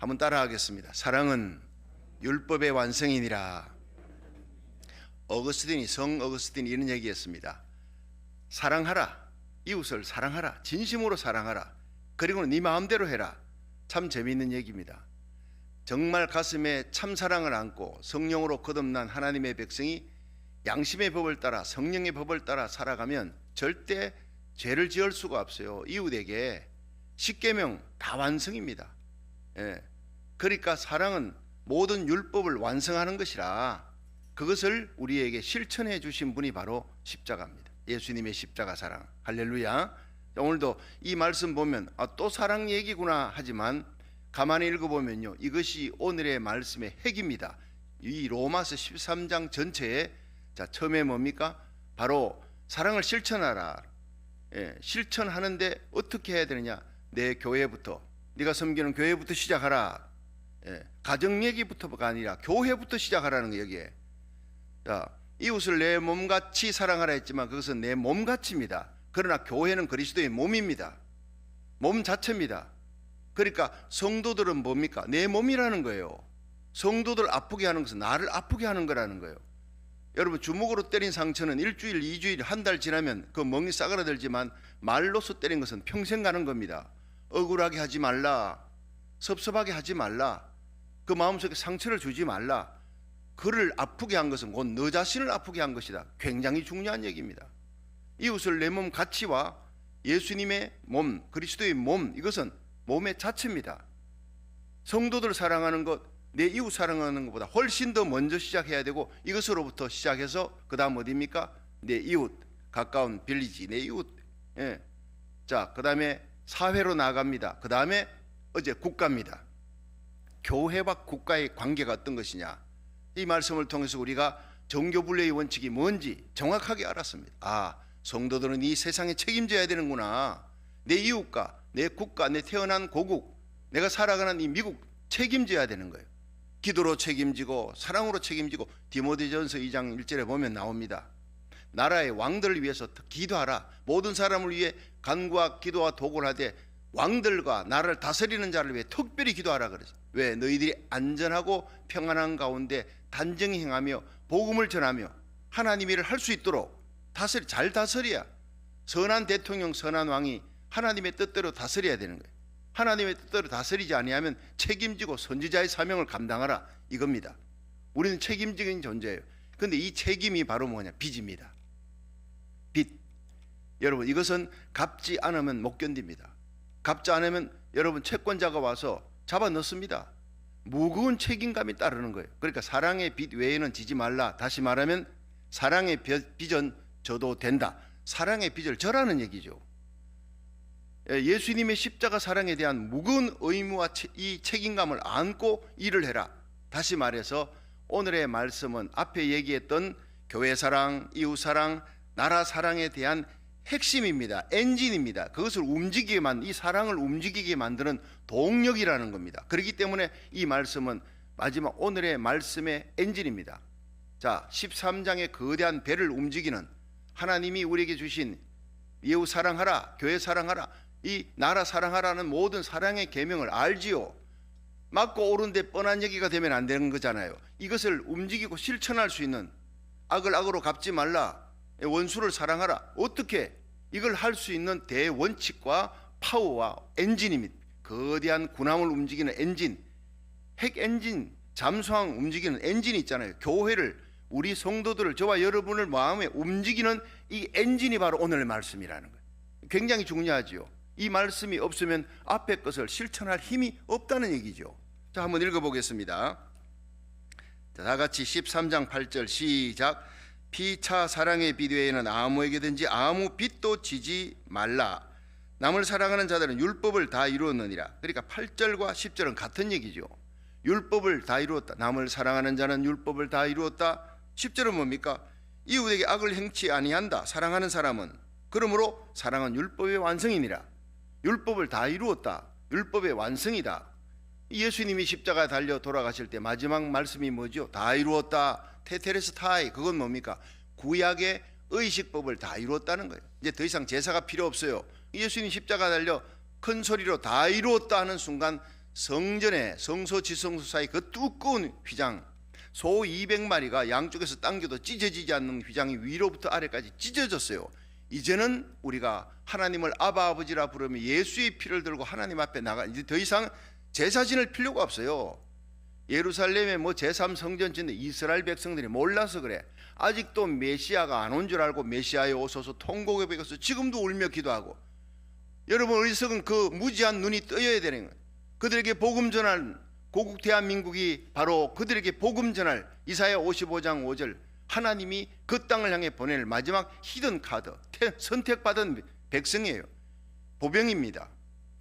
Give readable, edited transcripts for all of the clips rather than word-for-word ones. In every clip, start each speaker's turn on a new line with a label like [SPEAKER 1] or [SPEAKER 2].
[SPEAKER 1] 한번 따라하겠습니다. 사랑은 율법의 완성이니라. 성 어거스틴이 이런 얘기했습니다. 사랑하라. 이웃을 사랑하라. 진심으로 사랑하라. 그리고는 네 마음대로 해라. 참 재미있는 얘기입니다. 정말 가슴에 참 사랑을 안고 성령으로 거듭난 하나님의 백성이 양심의 법을 따라 성령의 법을 따라 살아가면 절대 죄를 지을 수가 없어요. 이웃에게 십계명 다 완성입니다. 그러니까 사랑은 모든 율법을 완성하는 것이라 그것을 우리에게 실천해 주신 분이 바로 십자가입니다. 예수님의 십자가 사랑. 할렐루야. 오늘도 이 말씀 보면 또 사랑 얘기구나 하지만 가만히 읽어보면요, 이것이 오늘의 말씀의 핵입니다. 이 로마서 13장 전체에 처음에 뭡니까? 바로 사랑을 실천하라. 실천하는데 어떻게 해야 되느냐? 내 교회부터, 네가 섬기는 교회부터 시작하라. 가정 얘기부터가 아니라 교회부터 시작하라는 거. 여기에 이웃을 내 몸같이 사랑하라 했지만 그것은 내 몸같이입니다. 그러나 교회는 그리스도의 몸입니다. 몸 자체입니다. 그러니까 성도들은 뭡니까? 내 몸이라는 거예요. 성도들 아프게 하는 것은 나를 아프게 하는 거라는 거예요. 여러분, 주먹으로 때린 상처는 일주일, 2주일, 한 달 지나면 그 멍이 싸그라들지만 말로서 때린 것은 평생 가는 겁니다. 억울하게 하지 말라. 섭섭하게 하지 말라. 그 마음속에 상처를 주지 말라. 그를 아프게 한 것은 곧 너 자신을 아프게 한 것이다. 굉장히 중요한 얘기입니다. 이웃을 내 몸 가치와 예수님의 몸, 그리스도의 몸, 이것은 몸의 자체입니다. 성도들 사랑하는 것, 내 이웃 사랑하는 것보다 훨씬 더 먼저 시작해야 되고, 이것으로부터 시작해서 그 다음 어디입니까? 내 이웃, 가까운 빌리지, 내 이웃. 자, 그 다음에 사회로 나아갑니다. 그 다음에 어제 국가입니다. 교회와 국가의 관계가 어떤 것이냐, 이 말씀을 통해서 우리가 정교분례의 원칙이 뭔지 정확하게 알았습니다. 성도들은 이 세상에 책임져야 되는구나. 내 이웃과 내 국가, 내 태어난 고국, 내가 살아가는 이 미국 책임져야 되는 거예요. 기도로 책임지고 사랑으로 책임지고, 디모데전서 2장 1절에 보면 나옵니다. 나라의 왕들을 위해서 기도하라. 모든 사람을 위해 간구와 기도와 도구를 하되 왕들과 나라를 다스리는 자를 위해 특별히 기도하라 그래서. 왜? 너희들이 안전하고 평안한 가운데 단정히 행하며 복음을 전하며 하나님 일을 할 수 있도록 잘 다스려야, 선한 대통령, 선한 왕이 하나님의 뜻대로 다스려야 되는 거예요. 하나님의 뜻대로 다스리지 아니하면 책임지고 선지자의 사명을 감당하라, 이겁니다. 우리는 책임적인 존재예요. 그런데 이 책임이 바로 뭐냐? 빚입니다. 빚. 여러분, 이것은 갚지 않으면 못 견딥니다. 갚지 않으면 여러분, 채권자가 와서 잡아 넣습니다. 무거운 책임감이 따르는 거예요. 그러니까 사랑의 빚 외에는 지지 말라. 다시 말하면 사랑의 빚은 져도 된다. 사랑의 빚을 져라는 얘기죠. 예수님의 십자가 사랑에 대한 무거운 의무와 이 책임감을 안고 일을 해라. 다시 말해서 오늘의 말씀은 앞에 얘기했던 교회 사랑, 이웃 사랑, 나라 사랑에 대한 핵심입니다. 엔진입니다. 그것을 움직이게 이 사랑을 움직이게 만드는 동력이라는 겁니다. 그렇기 때문에 이 말씀은 마지막 오늘의 말씀의 엔진입니다. 자, 13장의 거대한 배를 움직이는 하나님이 우리에게 주신 이웃 사랑하라, 교회 사랑하라, 이 나라 사랑하라는 모든 사랑의 계명을 알지요. 맞고 옳은데 뻔한 얘기가 되면 안 되는 거잖아요. 이것을 움직이고 실천할 수 있는, 악을 악으로 갚지 말라, 원수를 사랑하라, 어떻게 이걸 할 수 있는 대원칙과 파워와 엔진입니다. 거대한 군함을 움직이는 엔진, 핵 엔진, 잠수함 움직이는 엔진이 있잖아요. 교회를, 우리 성도들을, 저와 여러분을 마음에 움직이는 이 엔진이 바로 오늘의 말씀이라는 거예요. 굉장히 중요하지요. 이 말씀이 없으면 앞에 것을 실천할 힘이 없다는 얘기죠. 자, 한번 읽어보겠습니다. 자, 다 같이 13장 8절 시작. 피차 사랑의 빚 외에는 아무에게든지 아무 빚도 지지 말라. 남을 사랑하는 자들은 율법을 다 이루었느니라. 그러니까 8절과 10절은 같은 얘기죠. 율법을 다 이루었다. 남을 사랑하는 자는 율법을 다 이루었다. 10절은 뭡니까? 이웃에게 악을 행치 아니한다. 사랑하는 사람은. 그러므로 사랑은 율법의 완성이니라. 율법을 다 이루었다. 율법의 완성이다. 예수님이 십자가에 달려 돌아가실 때 마지막 말씀이 뭐죠? 다 이루었다. 테테레스타이. 그건 뭡니까? 구약의 의식법을 다 이루었다는 거예요. 이제 더 이상 제사가 필요 없어요. 예수님 십자가 달려 큰 소리로 다 이루었다 하는 순간 성전에 성소 지성소 사이 그 두꺼운 휘장, 소 200마리가 양쪽에서 당겨도 찢어지지 않는 휘장이 위로부터 아래까지 찢어졌어요. 이제는 우리가 하나님을 아바 아버지라 부르며 예수의 피를 들고 하나님 앞에 나가 이제 더 이상 제사 지낼 필요가 없어요. 예루살렘에 뭐 제3성전 짓는 이스라엘 백성들이 몰라서 그래. 아직도 메시아가 안 온 줄 알고 메시아에 오소서 통곡에 베겨서 지금도 울며 기도하고. 여러분 어리석은 그 무지한 눈이 떠야 되는 거예요. 그들에게 복음 전할 고국 대한민국이 바로 그들에게 복음 전할 이사야 55장 5절 하나님이 그 땅을 향해 보낼 마지막 히든 카드, 선택받은 백성이에요. 보병입니다.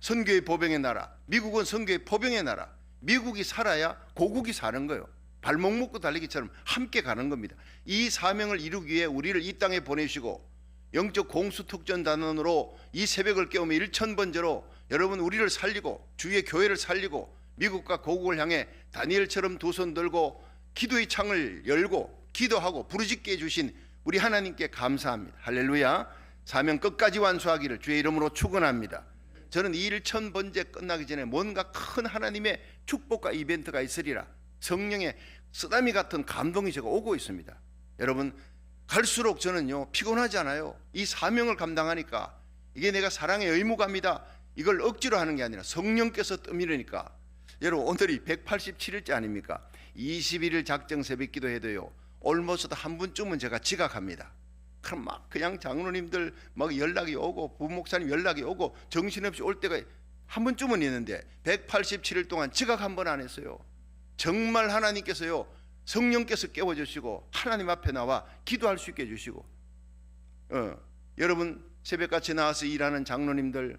[SPEAKER 1] 선교의 보병의 나라, 미국은 선교의 포병의 나라. 미국이 살아야 고국이 사는 거예요. 발목 묶고 달리기처럼 함께 가는 겁니다. 이 사명을 이루기 위해 우리를 이 땅에 보내시고 영적 공수특전단원으로 이 새벽을 깨우며 1000번째로 여러분 우리를 살리고 주의 교회를 살리고 미국과 고국을 향해 다니엘처럼 두 손 들고 기도의 창을 열고 기도하고 부르짖게 해주신 우리 하나님께 감사합니다. 할렐루야. 사명 끝까지 완수하기를 주의 이름으로 축원합니다. 저는 1000번째 끝나기 전에 뭔가 큰 하나님의 축복과 이벤트가 있으리라 성령의 쓰나미 같은 감동이 제가 오고 있습니다. 여러분 갈수록 저는요 피곤하지 않아요. 이 사명을 감당하니까 이게 내가 사랑의 의무감이다 이걸 억지로 하는 게 아니라 성령께서 떠밀으니까. 여러분 오늘이 187일째 아닙니까? 21일 작정 새벽 기도해도요 올모스트 한 분쯤은 제가 지각합니다. 그럼 막 그냥 장로님들 막 연락이 오고 부목사님 연락이 오고 정신없이 올 때가 한 번쯤은 있는데 187일 동안 지각 한 번 안 했어요. 정말 하나님께서요 성령께서 깨워주시고 하나님 앞에 나와 기도할 수 있게 해주시고 여러분 새벽같이 나와서 일하는 장로님들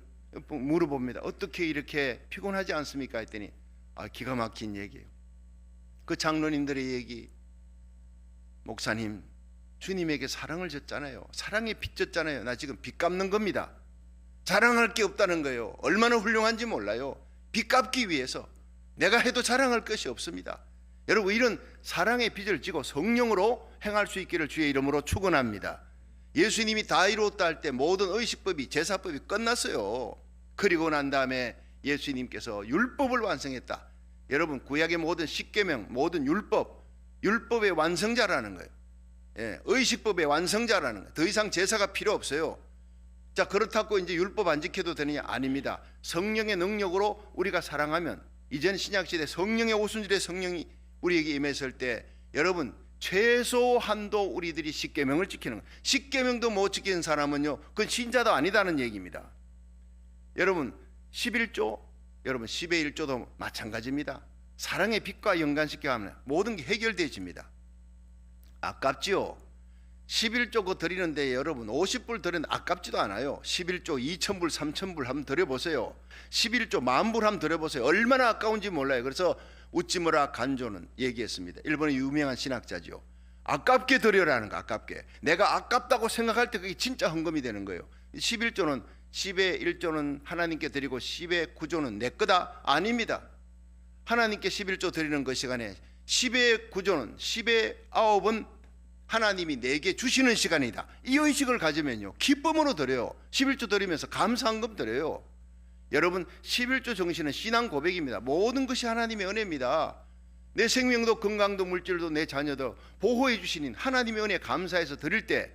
[SPEAKER 1] 물어봅니다. 어떻게 이렇게 피곤하지 않습니까? 했더니 기가 막힌 얘기예요. 그 장로님들의 얘기, 목사님 주님에게 사랑을 줬잖아요. 사랑에 빚 졌잖아요. 나 지금 빚 갚는 겁니다. 자랑할 게 없다는 거예요. 얼마나 훌륭한지 몰라요. 빚 갚기 위해서 내가 해도 자랑할 것이 없습니다. 여러분 이런 사랑의 빚을 지고 성령으로 행할 수 있기를 주의 이름으로 축원합니다. 예수님이 다 이루었다 할 때 모든 의식법이 제사법이 끝났어요. 그리고 난 다음에 예수님께서 율법을 완성했다. 여러분 구약의 모든 십계명 모든 율법의 완성자라는 거예요. 의식법의 완성자라는 거예요. 더 이상 제사가 필요 없어요. 자 그렇다고 이제 율법 안 지켜도 되느냐? 아닙니다. 성령의 능력으로 우리가 사랑하면 이전 신약시대 성령의 오순절의 성령이 우리에게 임했을 때 여러분 최소한도 우리들이 십계명을 지키는 거예요. 십계명도 못 지키는 사람은요 그건 신자도 아니다는 얘기입니다. 여러분 11조 여러분 10의 1조도 마찬가지입니다. 사랑의 빛과 연관시켜 하면 모든 게 해결되집니다. 아깝지요. 11조 그거 드리는데 여러분 50불 드리는데 아깝지도 않아요. 11조 2000불 3000불 한번 드려보세요. 11조 10,000불 한번 드려보세요. 얼마나 아까운지 몰라요. 그래서 우찌무라 간조는 얘기했습니다. 일본의 유명한 신학자죠. 아깝게 드려라는 거. 아깝게. 내가 아깝다고 생각할 때 그게 진짜 헌금이 되는 거예요. 11조는 10의 1조는 하나님께 드리고 10의 9조는 내 거다? 아닙니다. 하나님께 11조 드리는 그 시간에 10의 9조는 10의 9은 하나님이 내게 주시는 시간이다. 이 의식을 가지면요 기쁨으로 드려요. 11조 드리면서 감사한금 드려요. 여러분 11조 정신은 신앙 고백입니다. 모든 것이 하나님의 은혜입니다. 내 생명도 건강도 물질도 내 자녀도 보호해 주시는 하나님의 은혜에 감사해서 드릴 때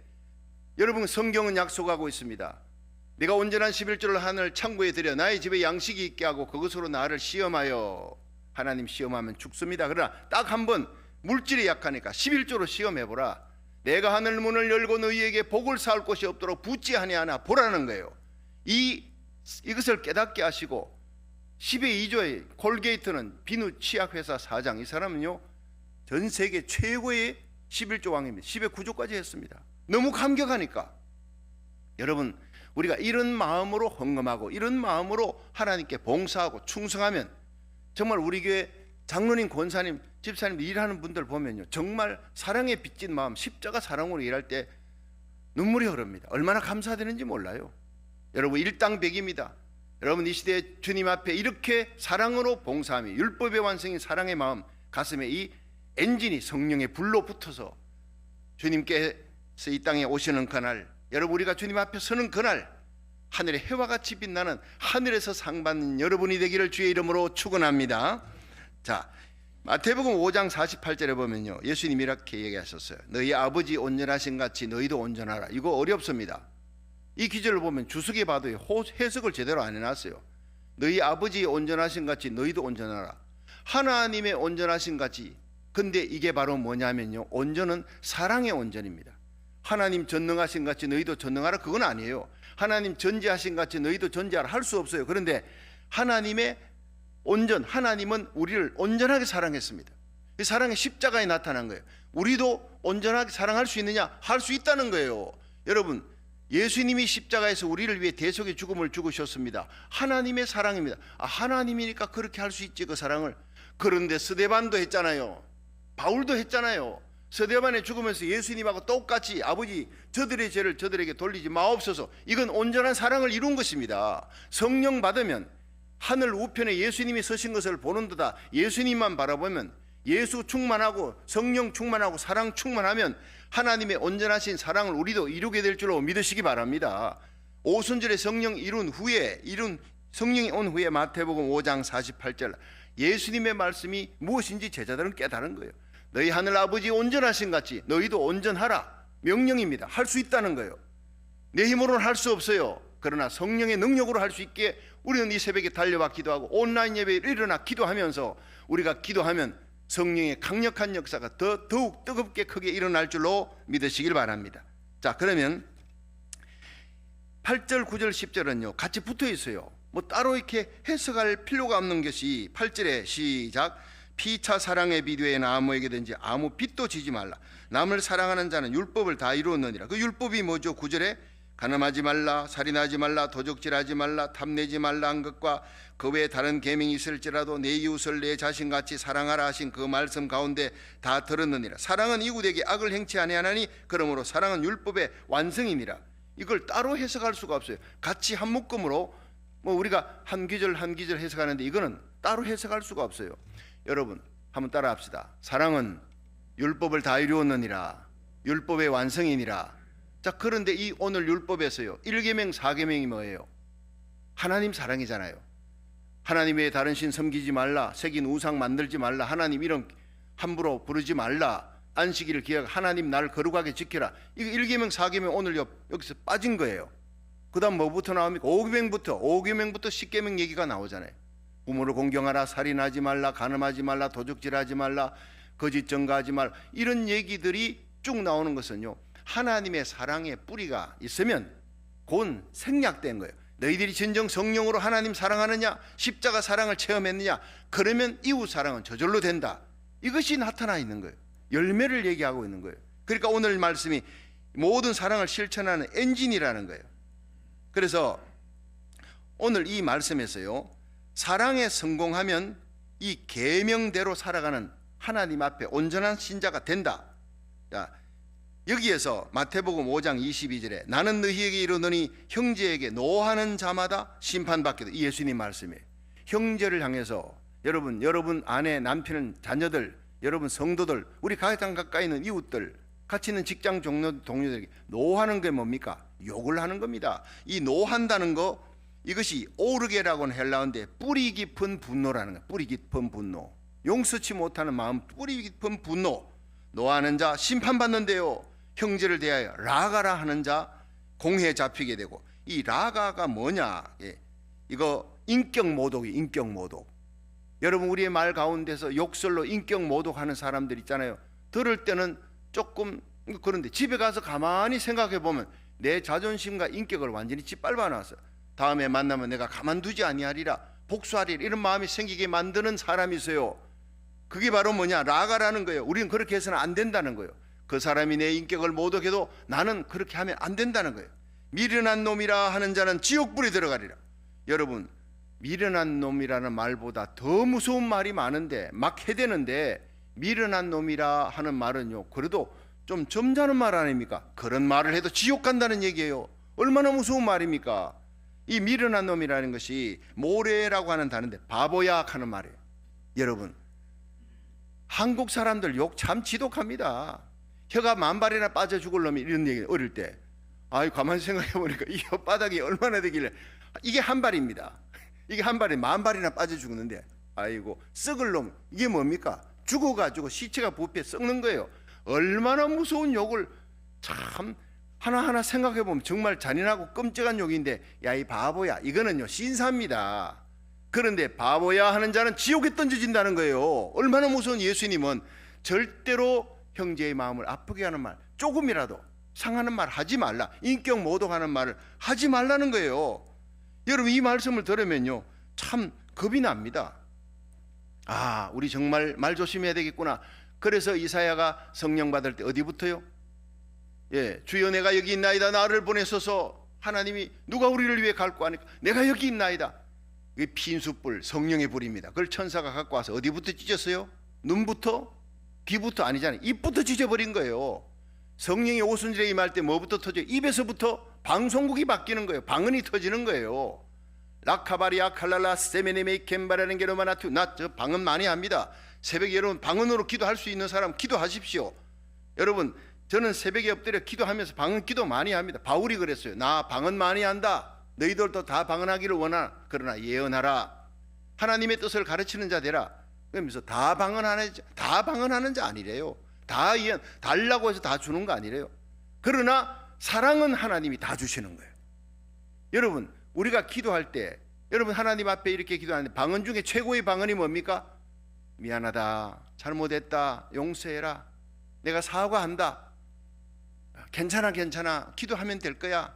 [SPEAKER 1] 여러분 성경은 약속하고 있습니다. 내가 온전한 11조를 하늘 창고에 들여 나의 집에 양식이 있게 하고 그것으로 나를 시험하여. 하나님 시험하면 죽습니다. 그러나 딱 한 번 물질이 약하니까 11조로 시험해보라. 내가 하늘 문을 열고 너희에게 복을 쌓을 곳이 없도록 붙지 아니하나 보라는 거예요. 이것을 깨닫게 하시고 10의 2조의 콜게이트는 비누 치약회사 사장, 이 사람은요 전 세계 최고의 11조 왕입니다. 10의 9조까지 했습니다. 너무 감격하니까. 여러분 우리가 이런 마음으로 헌금하고 이런 마음으로 하나님께 봉사하고 충성하면 정말 우리 교회 장로님, 권사님, 집사님 일하는 분들 보면요 정말 사랑에 빚진 마음, 십자가 사랑으로 일할 때 눈물이 흐릅니다. 얼마나 감사되는지 몰라요. 여러분 일당백입니다. 여러분 이 시대에 주님 앞에 이렇게 사랑으로 봉사하며 율법의 완성인 사랑의 마음, 가슴에 이 엔진이 성령의 불로 붙어서 주님께서 이 땅에 오시는 그날, 여러분 우리가 주님 앞에 서는 그날 하늘의 해와 같이 빛나는 하늘에서 상 받는 여러분이 되기를 주의 이름으로 축원합니다. 자, 마태복음 5장 48절에 보면요, 예수님이 이렇게 얘기하셨어요. 너희 아버지 온전하신 같이 너희도 온전하라. 이거 어렵습니다. 이 기절을 보면 주석에 봐도 해석을 제대로 안 해놨어요. 너희 아버지 온전하신 같이 너희도 온전하라. 하나님의 온전하신 같이. 근데 이게 바로 뭐냐면요, 온전은 사랑의 온전입니다. 하나님 전능하신 같이 너희도 전능하라, 그건 아니에요. 하나님 전지하신 같이 너희도 전지하라 할 수 없어요. 그런데 하나님의 온전, 하나님은 우리를 온전하게 사랑했습니다. 그 사랑의 십자가에 나타난 거예요. 우리도 온전하게 사랑할 수 있느냐? 할 수 있다는 거예요. 여러분, 예수님이 십자가에서 우리를 위해 대속의 죽음을 죽으셨습니다. 하나님의 사랑입니다. 하나님이니까 그렇게 할 수 있지, 그 사랑을. 그런데 스데반도 했잖아요. 바울도 했잖아요. 스데반에 죽으면서 예수님하고 똑같이 아버지 저들의 죄를 저들에게 돌리지 마옵소서. 이건 온전한 사랑을 이룬 것입니다. 성령 받으면 하늘 우편에 예수님이 서신 것을 보는 듯다. 예수님만 바라보면, 예수 충만하고 성령 충만하고 사랑 충만하면 하나님의 온전하신 사랑을 우리도 이루게 될 줄로 믿으시기 바랍니다. 오순절에 성령 성령이 온 후에 마태복음 5장 48절 예수님의 말씀이 무엇인지 제자들은 깨달은 거예요. 너희 하늘 아버지 온전하신 같이 너희도 온전하라. 명령입니다. 할 수 있다는 거예요. 내 힘으로는 할 수 없어요. 그러나 성령의 능력으로 할 수 있게 우리는 이 새벽에 달려와 기도하고 온라인 예배에 일어나 기도하면서 우리가 기도하면 성령의 강력한 역사가 더욱 뜨겁게 크게 일어날 줄로 믿으시길 바랍니다. 자, 그러면 8절 9절 10절은요 같이 붙어 있어요. 뭐 따로 이렇게 해석할 필요가 없는 것이 8절에 시작. 피차 사랑의 비두에 아무에게든지 아무 빚도 지지 말라. 남을 사랑하는 자는 율법을 다 이루었느니라. 그 율법이 뭐죠? 9절에 간음하지 말라, 살인하지 말라, 도적질하지 말라, 탐내지 말라 한 것과 그 외에 다른 계명이 있을지라도 내 이웃을 내 자신같이 사랑하라 하신 그 말씀 가운데 다 들었느니라. 사랑은 이웃에게 악을 행치 아니하나니 그러므로 사랑은 율법의 완성이니라. 이걸 따로 해석할 수가 없어요. 같이 한 묶음으로 뭐 우리가 한 기절 한 기절 해석하는데 이거는 따로 해석할 수가 없어요. 여러분 한번 따라합시다. 사랑은 율법을 다 이루었느니라. 율법의 완성이니라. 자, 그런데 이 오늘 율법에서요 1계명 4계명이 뭐예요? 하나님 사랑이잖아요. 하나님 외에 다른 신 섬기지 말라, 새긴 우상 만들지 말라, 하나님 이름 함부로 부르지 말라, 안식일을 기억, 하나님 날 거룩하게 지켜라. 이거 1계명 4계명 오늘 여기서 빠진 거예요. 그 다음 뭐부터 나옵니까? 5계명부터 10계명 얘기가 나오잖아요. 부모를 공경하라, 살인하지 말라, 간음하지 말라, 도적질하지 말라, 거짓 증거하지 말라, 이런 얘기들이 쭉 나오는 것은요 하나님의 사랑의 뿌리가 있으면 곧 생략된 거예요. 너희들이 진정 성령으로 하나님 사랑하느냐, 십자가 사랑을 체험했느냐, 그러면 이웃 사랑은 저절로 된다. 이것이 나타나 있는 거예요. 열매를 얘기하고 있는 거예요. 그러니까 오늘 말씀이 모든 사랑을 실천하는 엔진이라는 거예요. 그래서 오늘 이 말씀에서요 사랑에 성공하면 이 계명대로 살아가는 하나님 앞에 온전한 신자가 된다. 자, 여기에서 마태복음 5장 22절에 나는 너희에게 이르노니 형제에게 노하는 자마다 심판받게 돼. 이 예수님 말씀이에요. 형제를 향해서 여러분 아내, 남편은, 자녀들, 여러분 성도들, 우리 가장 가까이 있는 이웃들, 같이 있는 직장 동료들에게 노하는 게 뭡니까? 욕을 하는 겁니다. 이 노한다는 거, 이것이 오르게라고는 헬라어인데 뿌리 깊은 분노라는 거예요. 뿌리 깊은 분노, 용서치 못하는 마음, 뿌리 깊은 분노. 노하는 자 심판받는데요, 형제를 대하여 라가라 하는 자 공회에 잡히게 되고. 이 라가가 뭐냐? 이거 인격 모독이 인격 모독. 여러분 우리의 말 가운데서 욕설로 인격 모독하는 사람들 있잖아요. 들을 때는 조금 그런데 집에 가서 가만히 생각해 보면 내 자존심과 인격을 완전히 짓밟아 놨어요. 다음에 만나면 내가 가만두지 아니하리라, 복수하리라, 이런 마음이 생기게 만드는 사람이 있어요. 그게 바로 뭐냐? 라가라는 거예요. 우리는 그렇게 해서는 안 된다는 거예요. 그 사람이 내 인격을 모독해도 나는 그렇게 하면 안 된다는 거예요. 미련한 놈이라 하는 자는 지옥불에 들어가리라. 여러분 미련한 놈이라는 말보다 더 무서운 말이 많은데 막 해대는데, 미련한 놈이라 하는 말은요 그래도 좀 점잖은 말 아닙니까? 그런 말을 해도 지옥 간다는 얘기예요. 얼마나 무서운 말입니까? 이 미련한 놈이라는 것이 모래라고 하는 단어인데 바보야 하는 말이에요. 여러분 한국 사람들 욕 참 지독합니다. 혀가 만발이나 빠져 죽을 놈이 이런 얘기 어릴 때 아이, 가만히 생각해 보니까 이 혓바닥이 얼마나 되길래. 이게 한 발입니다. 이게 한 발에 10,000발이나 빠져 죽는데, 아이고 썩을 놈, 이게 뭡니까? 죽어가지고 시체가 부패 썩는 거예요. 얼마나 무서운 욕을. 참 하나하나 생각해 보면 정말 잔인하고 끔찍한 욕인데, 야 이 바보야, 이거는요 신사입니다. 그런데 바보야 하는 자는 지옥에 던져진다는 거예요. 얼마나 무서운. 예수님은 절대로 형제의 마음을 아프게 하는 말, 조금이라도 상하는 말 하지 말라, 인격 모독하는 말을 하지 말라는 거예요. 여러분 이 말씀을 들으면요 참 겁이 납니다. 아, 우리 정말 말 조심해야 되겠구나. 그래서 이사야가 성령 받을 때 어디부터요? 예, 주여 내가 여기 있나이다, 나를 보내소서. 하나님이 누가 우리를 위해 갈고 하니까 내가 여기 있나이다. 이게 핀숯불, 성령의 불입니다. 그걸 천사가 갖고 와서 어디부터 찢었어요? 눈부터? 귀부터? 아니잖아요. 입부터 찢어버린 거예요. 성령이 오순절에 임할 때 뭐부터 터져요? 입에서부터 방송국이 바뀌는 거예요. 방언이 터지는 거예요. 라카바리아 칼랄라 세메네메이 겐바라는 게로마나투. 나 저 방언 많이 합니다. 새벽에 여러분 방언으로 기도할 수 있는 사람 기도하십시오. 여러분 저는 새벽에 엎드려 기도하면서 방언 기도 많이 합니다. 바울이 그랬어요. 나 방언 많이 한다. 너희들도 다 방언하기를 원하나 그러나 예언하라. 하나님의 뜻을 가르치는 자 되라. 그러면서 다 방언하는 자 아니래요. 다 예언 달라고 해서 다 주는 거 아니래요. 그러나 사랑은 하나님이 다 주시는 거예요. 여러분 우리가 기도할 때, 여러분 하나님 앞에 이렇게 기도하는데 방언 중에 최고의 방언이 뭡니까? 미안하다, 잘못했다, 용서해라, 내가 사과한다, 괜찮아 기도하면 될 거야,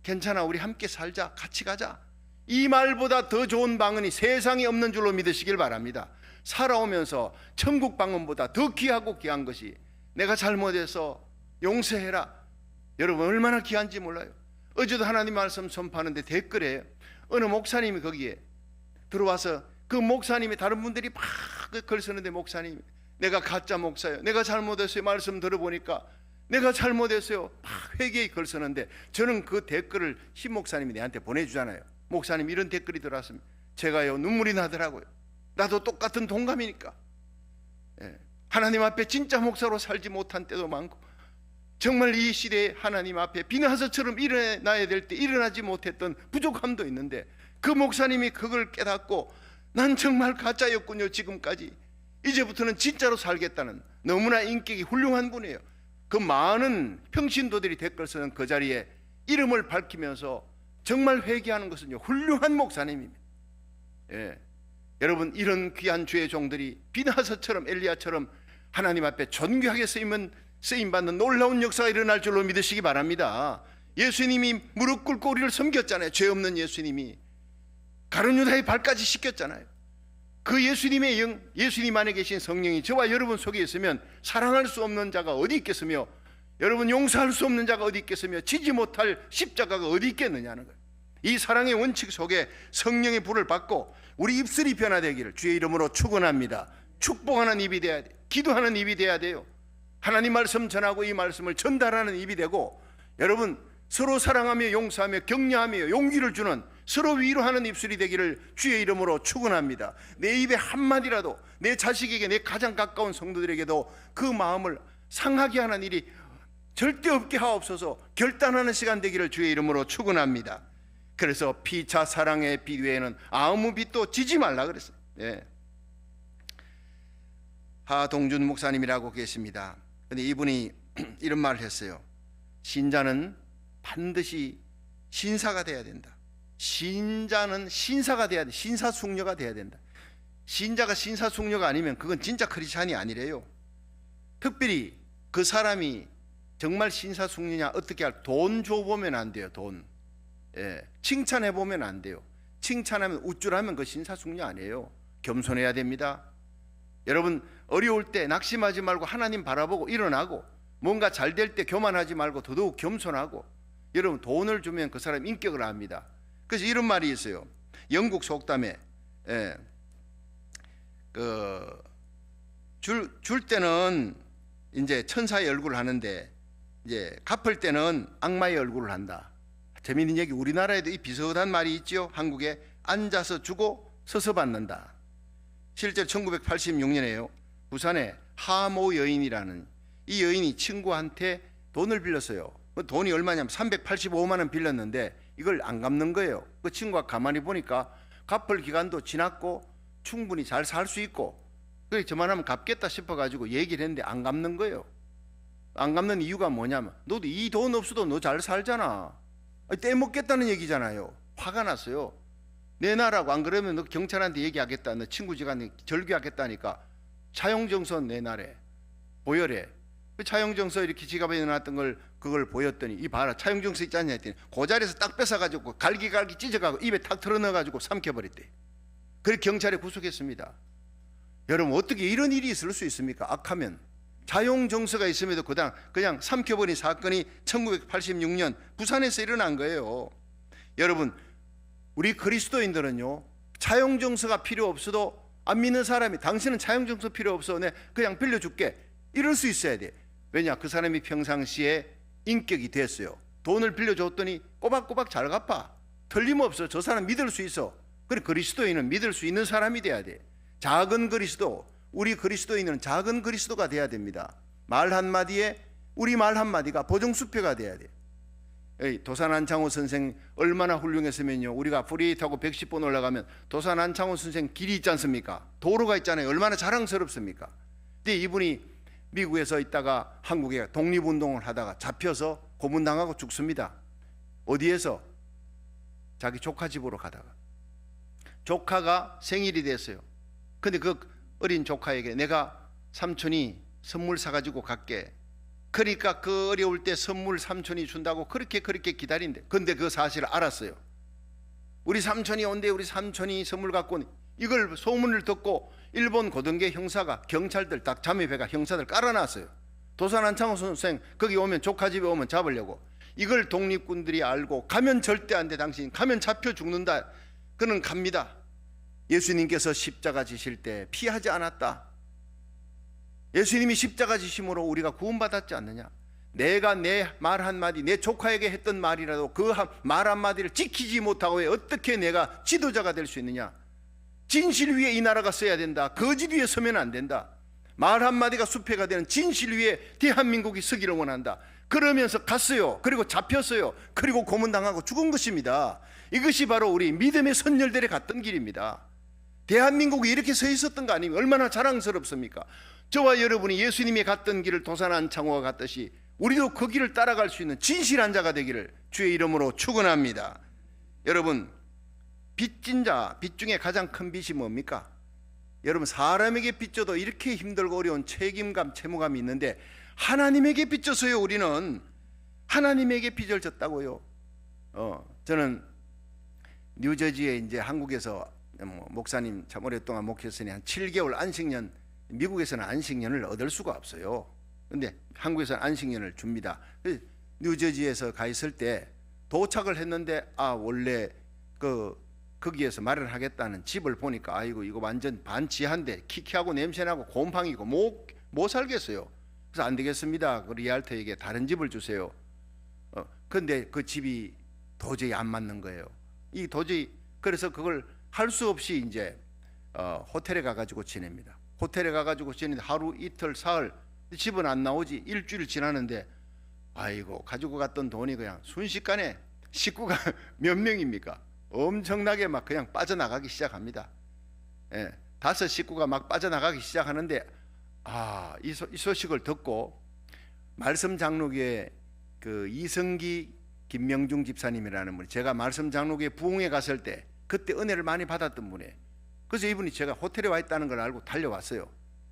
[SPEAKER 1] 괜찮아 우리 함께 살자, 같이 가자. 이 말보다 더 좋은 방언이 세상에 없는 줄로 믿으시길 바랍니다. 살아오면서 천국 방언보다 더 귀하고 귀한 것이 내가 잘못해서 용서해라. 여러분 얼마나 귀한지 몰라요. 어제도 하나님 말씀 선포하는데 댓글에 어느 목사님이 거기에 들어와서 그 목사님이 다른 분들이 막 글 쓰는데 목사님이 내가 가짜 목사예요, 내가 잘못했어요, 말씀 들어보니까 내가 잘못했어요, 막 회개의 글 쓰는데 저는 그 댓글을 신 목사님이 내한테 보내주잖아요. 목사님 이런 댓글이 들어왔으면 제가요 눈물이 나더라고요. 나도 똑같은 동감이니까. 예. 하나님 앞에 진짜 목사로 살지 못한 때도 많고 정말 이 시대에 하나님 앞에 비나서처럼 일어나야 될 때 일어나지 못했던 부족함도 있는데 그 목사님이 그걸 깨닫고 난 정말 가짜였군요 지금까지, 이제부터는 진짜로 살겠다는 너무나 인격이 훌륭한 분이에요. 그 많은 평신도들이 댓글 쓰는 그 자리에 이름을 밝히면서 정말 회개하는 것은요 훌륭한 목사님입니다. 예. 여러분 이런 귀한 주의 종들이 비나서처럼 엘리야처럼 하나님 앞에 존귀하게 쓰임받는 놀라운 역사가 일어날 줄로 믿으시기 바랍니다. 예수님이 무릎 꿇고 우리를 섬겼잖아요. 죄 없는 예수님이 가룟 유다의 발까지 씻겼잖아요. 그 예수님의 영, 예수님 안에 계신 성령이 저와 여러분 속에 있으면 사랑할 수 없는 자가 어디 있겠으며, 여러분 용서할 수 없는 자가 어디 있겠으며, 지지 못할 십자가가 어디 있겠느냐는 거예요. 이 사랑의 원칙 속에 성령의 불을 받고 우리 입술이 변화되기를 주의 이름으로 축원합니다. 축복하는 입이 돼야 돼. 기도하는 입이 돼야 돼요. 하나님 말씀 전하고 이 말씀을 전달하는 입이 되고, 여러분 서로 사랑하며 용서하며 격려하며 용기를 주는, 서로 위로하는 입술이 되기를 주의 이름으로 축원합니다. 내 입에 한마디라도 내 자식에게, 내 가장 가까운 성도들에게도 그 마음을 상하게 하는 일이 절대 없게 하옵소서. 결단하는 시간 되기를 주의 이름으로 축원합니다. 그래서 피차 사랑의 빛 외에는 아무 빛도 지지 말라 그랬어요. 예. 하동준 목사님이라고 계십니다. 근데 이분이 이런 말을 했어요. 신자는 반드시 신사가 돼야 된다. 신자는 신사가 돼야 돼. 신사숙녀가 돼야 된다. 신자가 신사숙녀가 아니면 그건 진짜 크리스찬이 아니래요. 특별히 그 사람이 정말 신사숙녀냐 어떻게 돈 줘보면 안 돼요. 돈. 예. 칭찬해보면 안 돼요. 칭찬하면 우쭐하면 그 신사숙녀 아니에요. 겸손해야 됩니다. 여러분 어려울 때 낙심하지 말고 하나님 바라보고 일어나고, 뭔가 잘 될 때 교만하지 말고 더더욱 겸손하고. 여러분 돈을 주면 그 사람 인격을 압니다. 그래서 이런 말이 있어요. 영국 속담에 줄 때는 이제 천사의 얼굴을 하는데 이제 갚을 때는 악마의 얼굴을 한다. 재미있는 얘기, 우리나라에도 이 비슷한 말이 있죠. 한국에 앉아서 주고 서서 받는다. 실제 1986년에요 부산에 하모 여인이라는 이 여인이 친구한테 돈을 빌렸어요. 돈이 얼마냐면 385만 원 빌렸는데 이걸 안 갚는 거예요. 그 친구가 가만히 보니까 갚을 기간도 지났고 충분히 잘 살 수 있고, 그래 저만하면 갚겠다 싶어가지고 얘기를 했는데 안 갚는 거예요. 안 갚는 이유가 뭐냐면, 너도 이 돈 없어도 너 잘 살잖아. 떼먹겠다는 얘기잖아요. 화가 났어요. 내놔라고, 안 그러면 너 경찰한테 얘기하겠다, 너 친구 집안에 절규하겠다니까 차용증서 내놔래, 보여래. 차용증서 이렇게 지갑에 넣어놨던 걸 그걸 보였더니, 이 봐라 차용증서 있지 않냐 했더니 그 자리에서 딱 뺏어가지고 갈기갈기 찢어가고 입에 탁 털어넣어가지고 삼켜버렸대. 그래 경찰에 구속했습니다. 여러분 어떻게 이런 일이 있을 수 있습니까? 악하면. 차용증서가 있음에도 그냥 삼켜버린 사건이 1986년 부산에서 일어난 거예요. 여러분 우리 그리스도인들은요, 차용증서가 필요 없어도 안 믿는 사람이 당신은 차용증서 필요 없어, 내 그냥 빌려줄게, 이럴 수 있어야 돼. 왜냐? 그 사람이 평상시에 인격이 됐어요. 돈을 빌려줬더니 꼬박꼬박 잘 갚아. 틀림없어. 저 사람 믿을 수 있어. 그래 그리스도인은 믿을 수 있는 사람이 돼야 돼. 작은 그리스도, 우리 그리스도인은 작은 그리스도가 돼야 됩니다. 말 한마디에 우리 말 한마디가 보정수표가 돼야 돼. 도산 안창호 선생 얼마나 훌륭했으면요, 우리가 프리 타고 110번 올라가면 도산 안창호 선생 길이 있지 않습니까? 도로가 있잖아요. 얼마나 자랑스럽습니까? 근데 이분이 미국에서 있다가 한국에 독립운동을 하다가 잡혀서 고문당하고 죽습니다. 어디에서? 자기 조카 집으로 가다가. 조카가 생일이 됐어요. 근데 그 어린 조카에게 내가 삼촌이 선물 사가지고 갈게. 그러니까 그 어려울 때 선물 삼촌이 준다고 그렇게 기다린대. 근데 그 사실을 알았어요. 우리 삼촌이 온대, 우리 삼촌이 선물 갖고 온. 이걸 소문을 듣고 일본 고등계 형사가, 경찰들 딱 잠입해가 형사들 깔아놨어요. 도산 안창호 선생 거기 오면, 조카 집에 오면 잡으려고. 이걸 독립군들이 알고 가면 절대 안 돼, 당신 가면 잡혀 죽는다. 그는 갑니다. 예수님께서 십자가 지실 때 피하지 않았다. 예수님이 십자가 지심으로 우리가 구원받았지 않느냐. 내가 내 말 한마디, 내 조카에게 했던 말이라도 그 말 한마디를 지키지 못하고 왜 어떻게 내가 지도자가 될 수 있느냐. 진실 위에 이 나라가 서야 된다. 거짓 위에 서면 안 된다. 말 한마디가 수패가 되는 진실 위에 대한민국이 서기를 원한다. 그러면서 갔어요. 그리고 잡혔어요. 그리고 고문당하고 죽은 것입니다. 이것이 바로 우리 믿음의 선열들이 갔던 길입니다. 대한민국이 이렇게 서 있었던 거 아니면 얼마나 자랑스럽습니까? 저와 여러분이 예수님이 갔던 길을 도산 안창호가 갔듯이 우리도 그 길을 따라갈 수 있는 진실한 자가 되기를 주의 이름으로 축원합니다. 여러분, 빚진 자, 빚 중에 가장 큰 빚이 뭡니까? 여러분, 사람에게 빚져도 이렇게 힘들고 어려운 책임감, 채무감이 있는데 하나님에게 빚져서요. 우리는 하나님에게 빚을 졌다고요. 저는 뉴저지에 이제 한국에서 목사님 참 오랫동안 목회했으니 한 7개월 안식년, 미국에서는 안식년을 얻을 수가 없어요. 근데 한국에서는 안식년을 줍니다. 뉴저지에서 가 있을 때 도착을 했는데, 원래 거기에서 마련하겠다는 집을 보니까 아이고 이거 완전 반지한데 키키하고 냄새나고 곰팡이고 못 살겠어요. 그래서 안 되겠습니다. 그 리알터에게 다른 집을 주세요. 근데 그 집이 도저히 안 맞는 거예요. 이 도저히, 그래서 그걸 할 수 없이 이제 호텔에 가가지고 지냅니다. 호텔에 가가지고 지내는데 하루 이틀 사흘, 집은 안 나오지. 일주일 지나는데 아이고 가지고 갔던 돈이 그냥 순식간에, 식구가 몇 명입니까? 엄청나게 막 그냥 빠져나가기 시작합니다. 5 식구가 막 빠져나가기 시작하는데, 이 소식을 듣고 말씀 장로교회 그 이성기 김명중 집사님이라는 분이, 제가 말씀 장로교회 부흥회 갔을 때 그때 은혜를 많이 받았던 분이에요. 그래서 이분이 제가 호텔에 와 있다는 걸 알고 달려왔어요.